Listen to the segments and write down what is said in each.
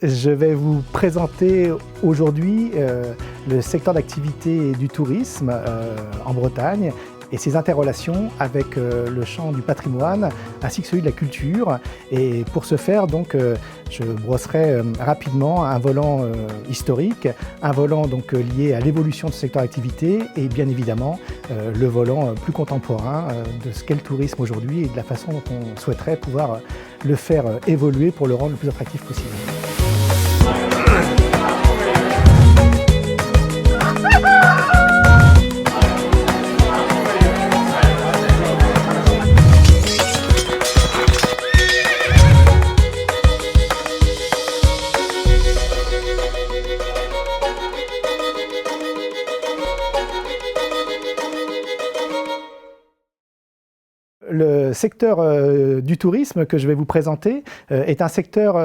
Je vais vous présenter aujourd'hui le secteur d'activité du tourisme en Bretagne et ses interrelations avec le champ du patrimoine ainsi que celui de la culture. Et pour ce faire, donc, je brosserai rapidement un volant historique, un volant donc, lié à l'évolution de ce secteur d'activité et bien évidemment le volant plus contemporain de ce qu'est le tourisme aujourd'hui et de la façon dont on souhaiterait pouvoir le faire évoluer pour le rendre le plus attractif possible. Le secteur du tourisme que je vais vous présenter est un secteur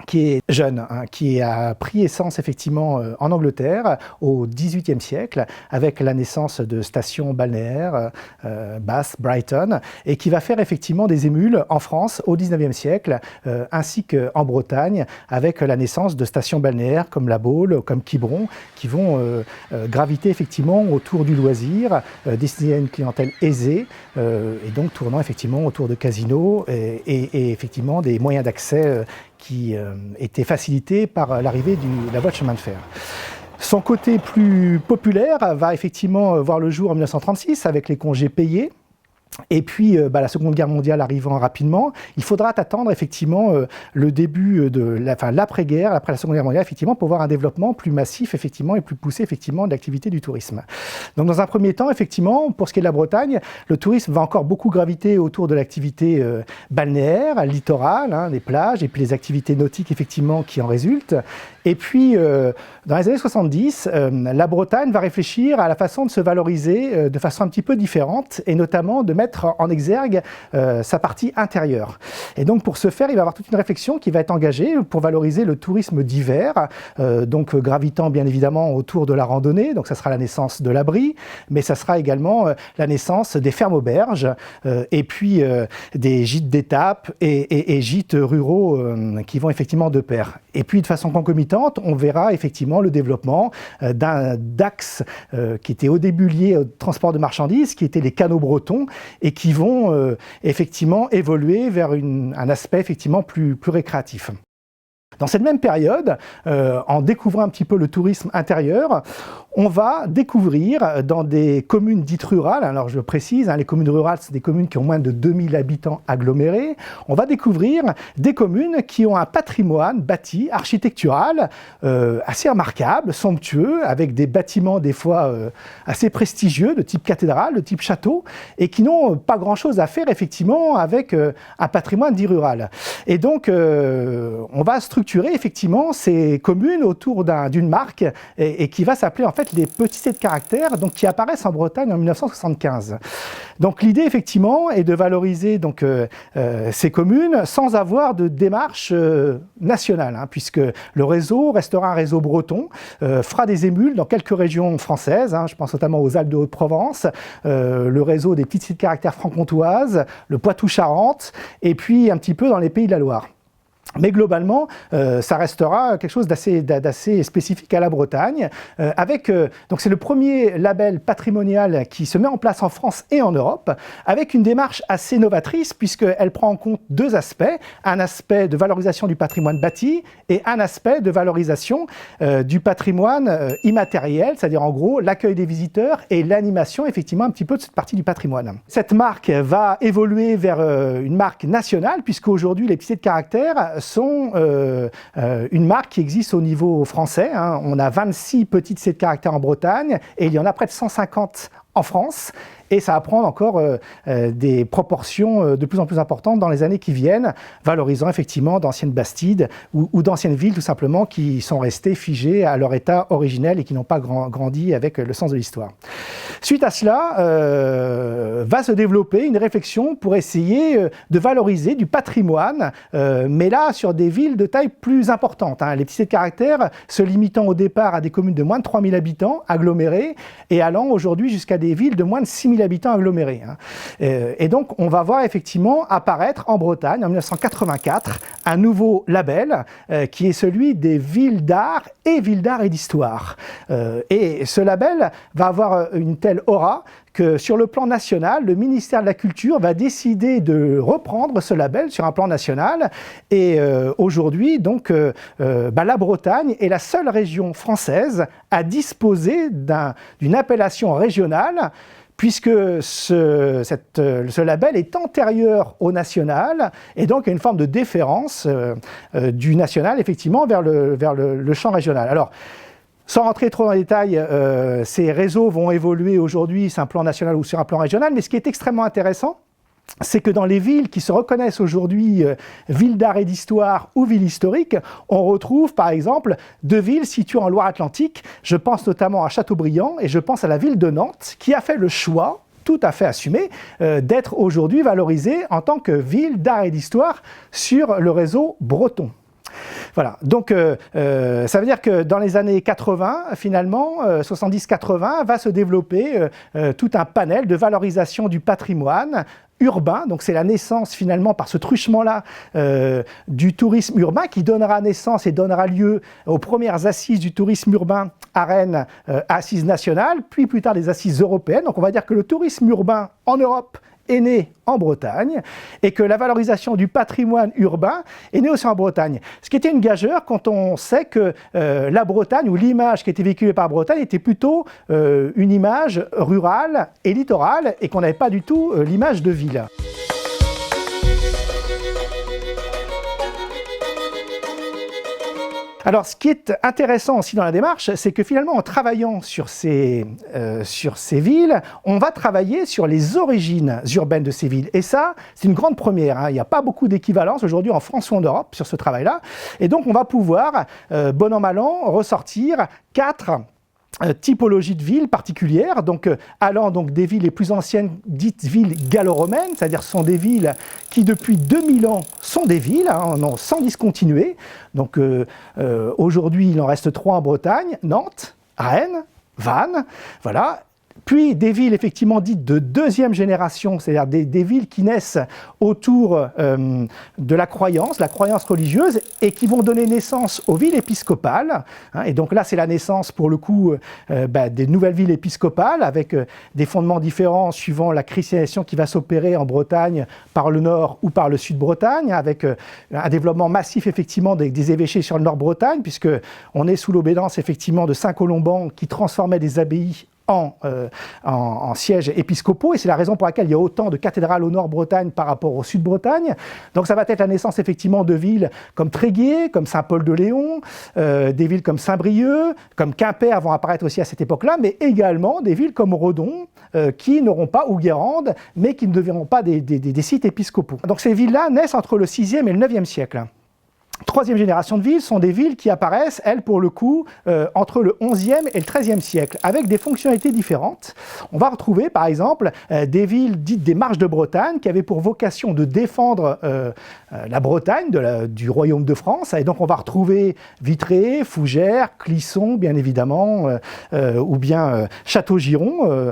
qui est jeune, qui a pris essence effectivement en Angleterre au XVIIIe siècle avec la naissance de stations balnéaires, Bath, Brighton, et qui va faire effectivement des émules en France au XIXe siècle ainsi qu'en Bretagne avec la naissance de stations balnéaires comme La Baule, comme Quiberon, qui vont graviter effectivement autour du loisir, destiné à une clientèle aisée et donc tournant effectivement autour de casinos et effectivement des moyens d'accès qui était facilité par l'arrivée de la voie de chemin de fer. Son côté plus populaire va effectivement voir le jour en 1936 avec les congés payés. Et puis, la Seconde Guerre mondiale arrivant rapidement, il faudra attendre effectivement le début de l'après-guerre, après la Seconde Guerre mondiale, effectivement, pour voir un développement plus massif effectivement et plus poussé effectivement de l'activité du tourisme. Donc, dans un premier temps, effectivement, pour ce qui est de la Bretagne, le tourisme va encore beaucoup graviter autour de l'activité balnéaire, littorale, les plages, et puis les activités nautiques effectivement qui en résultent. Et puis, dans les années 70, la Bretagne va réfléchir à la façon de se valoriser de façon un petit peu différente, et notamment de mettre en exergue sa partie intérieure. Et donc, pour ce faire, il va y avoir toute une réflexion qui va être engagée pour valoriser le tourisme d'hiver, donc gravitant bien évidemment autour de la randonnée, donc ça sera la naissance de l'abri, mais ça sera également la naissance des fermes-auberges, et puis des gîtes d'étape et gîtes ruraux qui vont effectivement de pair. Et puis, de façon concomitante, on verra effectivement le développement d'axes qui étaient au début liés au transport de marchandises, qui étaient les canaux bretons, et qui vont effectivement évoluer vers un aspect effectivement plus récréatif. Dans cette même période, en découvrant un petit peu le tourisme intérieur, on va découvrir dans des communes dites rurales, alors je précise, les communes rurales, c'est des communes qui ont moins de 2000 habitants agglomérés, on va découvrir des communes qui ont un patrimoine bâti, architectural, assez remarquable, somptueux, avec des bâtiments des fois assez prestigieux, de type cathédrale, de type château, et qui n'ont pas grand-chose à faire effectivement avec un patrimoine dit rural. Et donc, on va structurer effectivement ces communes autour d'une marque et qui va s'appeler en fait les petits C de caractère, donc qui apparaissent en Bretagne en 1975. Donc l'idée effectivement est de valoriser donc ces communes sans avoir de démarche nationale, puisque le réseau restera un réseau breton, fera des émules dans quelques régions françaises, je pense notamment aux Alpes de Haute-Provence, le réseau des petites C de caractère franc-comtoises, le Poitou-Charentes, et puis un petit peu dans les Pays de la Loire. Mais globalement, ça restera quelque chose d'assez spécifique à la Bretagne. Donc c'est le premier label patrimonial qui se met en place en France et en Europe, avec une démarche assez novatrice, puisqu'elle prend en compte deux aspects. Un aspect de valorisation du patrimoine bâti et un aspect de valorisation du patrimoine immatériel, c'est-à-dire en gros l'accueil des visiteurs et l'animation effectivement un petit peu de cette partie du patrimoine. Cette marque va évoluer vers une marque nationale, puisqu'aujourd'hui les petits C de caractère sont une marque qui existe au niveau français. On a 26 petites C de caractère en Bretagne et il y en a près de 150 en France. Et ça va prendre encore des proportions de plus en plus importantes dans les années qui viennent, valorisant effectivement d'anciennes bastides ou d'anciennes villes tout simplement qui sont restées figées à leur état originel et qui n'ont pas grandi avec le sens de l'histoire. Suite à cela, va se développer une réflexion pour essayer de valoriser du patrimoine, mais là sur des villes de taille plus importante. Les petits C de caractère se limitant au départ à des communes de moins de 3000 habitants agglomérées et allant aujourd'hui jusqu'à des villes de moins de 6 000 habitants agglomérés. Et donc, on va voir effectivement apparaître en Bretagne, en 1984, un nouveau label qui est celui des villes d'art et villes d'art et d'histoire. Et ce label va avoir une telle aura que sur le plan national, le ministère de la Culture va décider de reprendre ce label sur un plan national. Et aujourd'hui, donc, la Bretagne est la seule région française à disposer d'une appellation régionale, puisque ce label est antérieur au national, et donc il y a une forme de déférence du national, effectivement, vers le champ régional. Alors, sans rentrer trop dans les détails, ces réseaux vont évoluer aujourd'hui sur un plan national ou sur un plan régional, mais ce qui est extrêmement intéressant, c'est que dans les villes qui se reconnaissent aujourd'hui villes d'art et d'histoire ou villes historiques, on retrouve par exemple 2 villes situées en Loire-Atlantique. Je pense notamment à Châteaubriand et je pense à la ville de Nantes qui a fait le choix, tout à fait assumé, d'être aujourd'hui valorisée en tant que ville d'art et d'histoire sur le réseau breton. Voilà, donc ça veut dire que dans les années 80, finalement, 70-80, va se développer tout un panel de valorisation du patrimoine urbain. Donc c'est la naissance finalement par ce truchement-là du tourisme urbain qui donnera naissance et donnera lieu aux premières assises du tourisme urbain à Rennes, assises nationales, puis plus tard des assises européennes. Donc on va dire que le tourisme urbain en Europe est né en Bretagne et que la valorisation du patrimoine urbain est née aussi en Bretagne. Ce qui était une gageure quand on sait que la Bretagne, ou l'image qui était véhiculée par Bretagne, était plutôt une image rurale et littorale et qu'on n'avait pas du tout l'image de ville. Alors, ce qui est intéressant aussi dans la démarche, c'est que finalement, en travaillant sur ces villes, on va travailler sur les origines urbaines de ces villes. Et ça, c'est une grande première. Il n'y a pas beaucoup d'équivalence aujourd'hui en France ou en Europe sur ce travail-là. Et donc, on va pouvoir, bon an, mal an, ressortir 4 typologie de villes particulières, donc allant donc des villes les plus anciennes, dites villes gallo-romaines, c'est-à-dire ce sont des villes qui depuis 2000 ans sont des villes, sans discontinuer. Donc aujourd'hui il en reste 3 en Bretagne, Nantes, Rennes, Vannes, voilà. Puis des villes effectivement dites de 2e génération, c'est-à-dire des villes qui naissent autour de la croyance religieuse et qui vont donner naissance aux villes épiscopales. Et donc là, c'est la naissance pour le coup des nouvelles villes épiscopales avec des fondements différents suivant la christianisation qui va s'opérer en Bretagne par le nord ou par le sud-Bretagne, avec un développement massif effectivement des évêchés sur le nord-Bretagne, puisque on est sous l'obédience effectivement de Saint-Colomban qui transformait des abbayes en sièges épiscopaux, et c'est la raison pour laquelle il y a autant de cathédrales au Nord-Bretagne par rapport au Sud-Bretagne. Donc ça va être la naissance effectivement de villes comme Tréguier, comme Saint-Paul-de-Léon, des villes comme Saint-Brieuc, comme Quimper vont apparaître aussi à cette époque-là, mais également des villes comme Redon, qui n'auront pas, ou Guérande, mais qui ne deviendront pas des sites épiscopaux. Donc ces villes-là naissent entre le 6e et le 9e siècle. 3e génération de villes sont des villes qui apparaissent, elles, pour le coup, entre le 11e et le 13e siècle, avec des fonctionnalités différentes. On va retrouver, par exemple, des villes dites des marches de Bretagne, qui avaient pour vocation de défendre la Bretagne du royaume de France. Et donc, on va retrouver Vitré, Fougères, Clisson, bien évidemment, ou bien Château-Giron.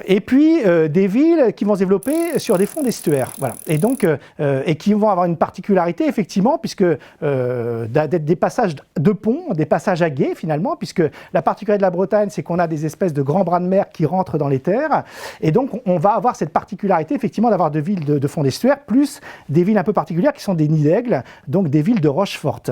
Et puis, des villes qui vont se développer sur des fonds d'estuaires. Voilà. Et donc, et qui vont avoir une particularité, effectivement, puisque des passages de ponts, des passages à gué finalement, puisque la particularité de la Bretagne, c'est qu'on a des espèces de grands bras de mer qui rentrent dans les terres, et donc on va avoir cette particularité effectivement d'avoir des villes de fond d'estuaire, plus des villes un peu particulières qui sont des nids d'aigle, donc des villes de roches fortes.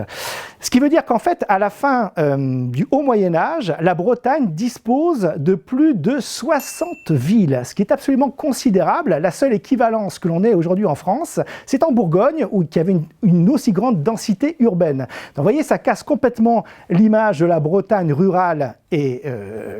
Ce qui veut dire qu'en fait, à la fin du Haut Moyen-Âge, la Bretagne dispose de plus de 60 villes, ce qui est absolument considérable. La seule équivalence que l'on ait aujourd'hui en France, c'est en Bourgogne, où il y avait une aussi grande densité urbaine. Donc vous voyez, ça casse complètement l'image de la Bretagne rurale et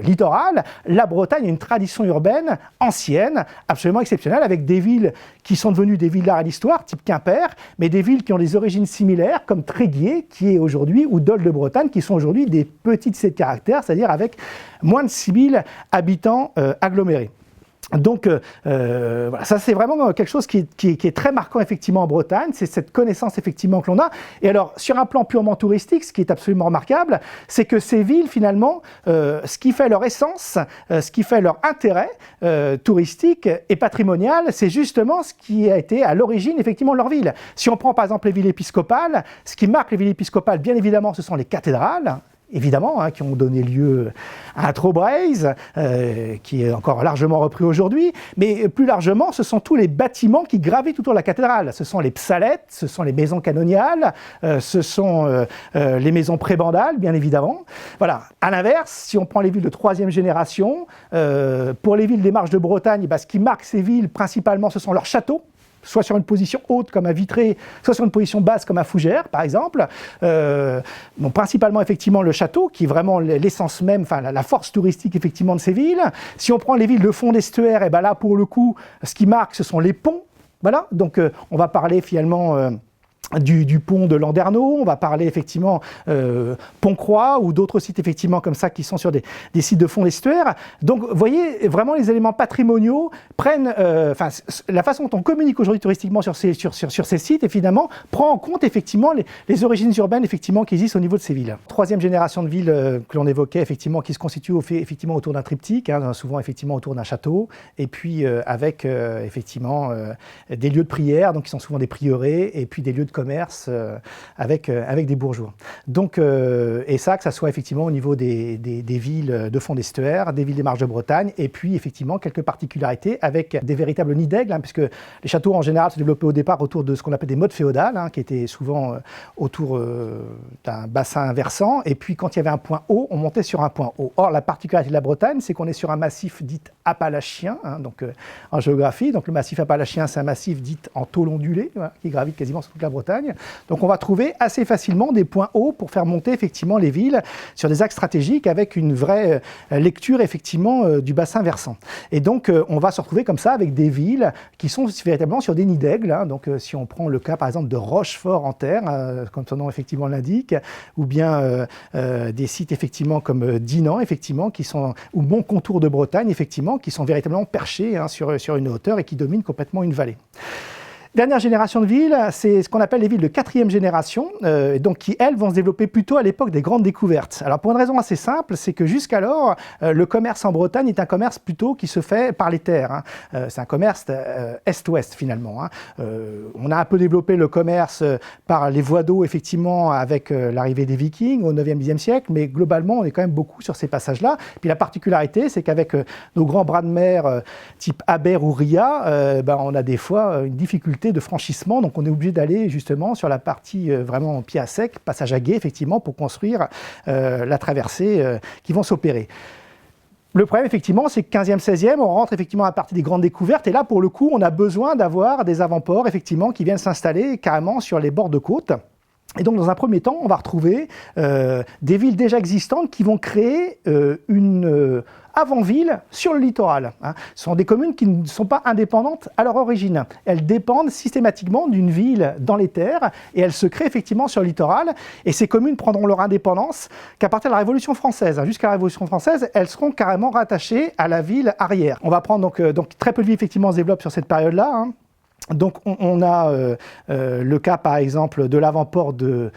littorale. La Bretagne a une tradition urbaine ancienne, absolument exceptionnelle, avec des villes qui sont devenues des villes d'art et d'histoire, type Quimper, mais des villes qui ont des origines similaires, comme Tréguier, qui est aujourd'hui, ou Dol de Bretagne, qui sont aujourd'hui des petites cités de caractère, c'est-à-dire avec moins de 6 000 habitants agglomérés. Donc voilà, ça c'est vraiment quelque chose qui est très marquant effectivement en Bretagne, c'est cette connaissance effectivement que l'on a. Et alors sur un plan purement touristique, ce qui est absolument remarquable, c'est que ces villes finalement, ce qui fait leur essence, ce qui fait leur intérêt touristique et patrimonial, c'est justement ce qui a été à l'origine effectivement de leur ville. Si on prend par exemple les villes épiscopales, ce qui marque les villes épiscopales bien évidemment ce sont les cathédrales, évidemment, qui ont donné lieu à Trobriez, qui est encore largement repris aujourd'hui, mais plus largement, ce sont tous les bâtiments qui gravitent autour de la cathédrale. Ce sont les psalettes, ce sont les maisons canoniales, ce sont les maisons prébandales, bien évidemment. Voilà. À l'inverse, si on prend les villes de troisième génération, pour les villes des Marches de Bretagne, ce qui marque ces villes principalement, ce sont leurs châteaux, soit sur une position haute comme à Vitré, soit sur une position basse comme à Fougères, par exemple. Bon, principalement, effectivement, le château, qui est vraiment l'essence même, enfin la force touristique, effectivement, de ces villes. Si on prend les villes de fond d'estuaire, et ben là, pour le coup, ce qui marque, ce sont les ponts. Voilà, donc on va parler finalement du pont de Landerneau, on va parler effectivement Pont-Croix ou d'autres sites effectivement comme ça qui sont sur des sites de fond d'estuaire. Donc vous voyez vraiment les éléments patrimoniaux prennent, la façon dont on communique aujourd'hui touristiquement sur ces sites et finalement prend en compte effectivement les origines urbaines effectivement qui existent au niveau de ces villes. Troisième génération de villes que l'on évoquait effectivement qui se constitue effectivement autour d'un triptyque, souvent effectivement autour d'un château et puis avec effectivement des lieux de prière donc qui sont souvent des prieurés et puis des lieux de commerce avec des bourgeois. Donc, et ça, que ça soit effectivement au niveau des villes de fond d'estuaire, des villes des Marches de Bretagne, et puis effectivement quelques particularités avec des véritables nids d'aigle, puisque les châteaux en général se développaient au départ autour de ce qu'on appelait des mottes féodales, qui étaient souvent autour d'un bassin versant, et puis quand il y avait un point haut, on montait sur un point haut. Or, la particularité de la Bretagne, c'est qu'on est sur un massif dit appalachien, donc en géographie, donc le massif appalachien, c'est un massif dit en tôle ondulée, qui gravite quasiment sur toute la Bretagne. Donc on va trouver assez facilement des points hauts pour faire monter effectivement les villes sur des axes stratégiques avec une vraie lecture effectivement du bassin versant. Et donc on va se retrouver comme ça avec des villes qui sont véritablement sur des nids d'aigle. Donc si on prend le cas par exemple de Rochefort-en-Terre, comme son nom effectivement l'indique, ou bien des sites effectivement comme Dinan effectivement qui sont ou Bon Contour de Bretagne effectivement qui sont véritablement perchés sur une hauteur et qui dominent complètement une vallée. Dernière génération de villes, c'est ce qu'on appelle les villes de quatrième génération, donc qui, elles, vont se développer plutôt à l'époque des grandes découvertes. Alors pour une raison assez simple, c'est que jusqu'alors, le commerce en Bretagne est un commerce plutôt qui se fait par les terres. C'est un commerce est-ouest finalement. On a un peu développé le commerce par les voies d'eau, effectivement, avec l'arrivée des Vikings au 9e, 10e siècle, mais globalement, on est quand même beaucoup sur ces passages-là. Puis la particularité, c'est qu'avec nos grands bras de mer type Aber ou Ria, on a des fois une difficulté de franchissement, donc on est obligé d'aller justement sur la partie vraiment pied à sec, passage à gué effectivement pour construire la traversée qui vont s'opérer. Le problème, effectivement, c'est que 15e, 16e, on rentre effectivement à partir des grandes découvertes, et là, pour le coup, on a besoin d'avoir des avant-ports, effectivement, qui viennent s'installer carrément sur les bords de côte. Et donc, dans un premier temps, on va retrouver des villes déjà existantes qui vont créer une avant-ville sur le littoral. Ce sont des communes qui ne sont pas indépendantes à leur origine. Elles dépendent systématiquement d'une ville dans les terres et elles se créent effectivement sur le littoral. Et ces communes prendront leur indépendance qu'à partir de la Révolution française. Jusqu'à la Révolution française, elles seront carrément rattachées à la ville arrière. On va prendre donc très peu de villes effectivement se développent sur cette période-là. Donc on a le cas par exemple de l'avant-port de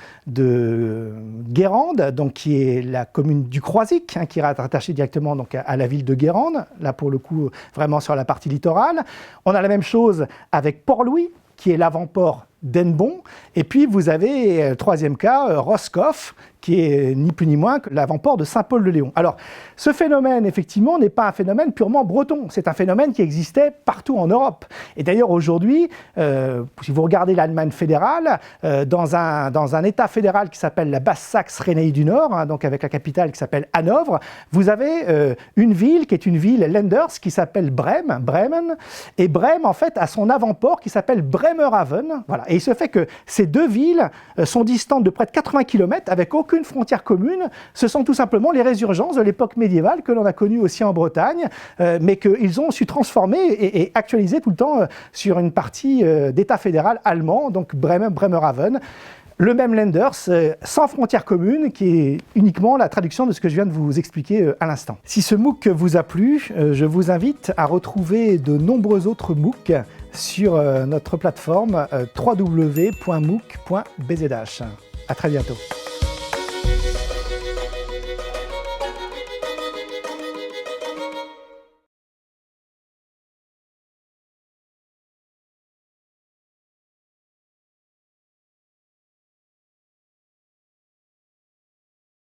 Guérande, donc qui est la commune du Croisic, qui est rattachée directement donc à la ville de Guérande, là pour le coup vraiment sur la partie littorale. On a la même chose avec Port-Louis, qui est l'avant-port d'Hennebont, et puis vous avez, troisième cas, Roscoff, qui est ni plus ni moins que l'avant-port de Saint-Paul-de-Léon. Alors, ce phénomène, effectivement, n'est pas un phénomène purement breton, c'est un phénomène qui existait partout en Europe. Et d'ailleurs, aujourd'hui, si vous regardez l'Allemagne fédérale, dans un État fédéral qui s'appelle la Basse-Saxe-Rhénanie du Nord, donc avec la capitale qui s'appelle Hanovre, vous avez une ville qui est une ville Lenders qui s'appelle Bremen, et Bremen, en fait, a son avant-port qui s'appelle Bremerhaven. Voilà. Et il se fait que ces deux villes sont distantes de près de 80 km avec aucune frontière commune. Ce sont tout simplement les résurgences de l'époque médiévale que l'on a connues aussi en Bretagne, mais qu'ils ont su transformer et actualiser tout le temps sur une partie d'État fédéral allemand, donc Bremerhaven. Le même Lenders, sans frontières communes, qui est uniquement la traduction de ce que je viens de vous expliquer à l'instant. Si ce MOOC vous a plu, je vous invite à retrouver de nombreux autres MOOC sur notre plateforme www.mooc.bzh. À très bientôt.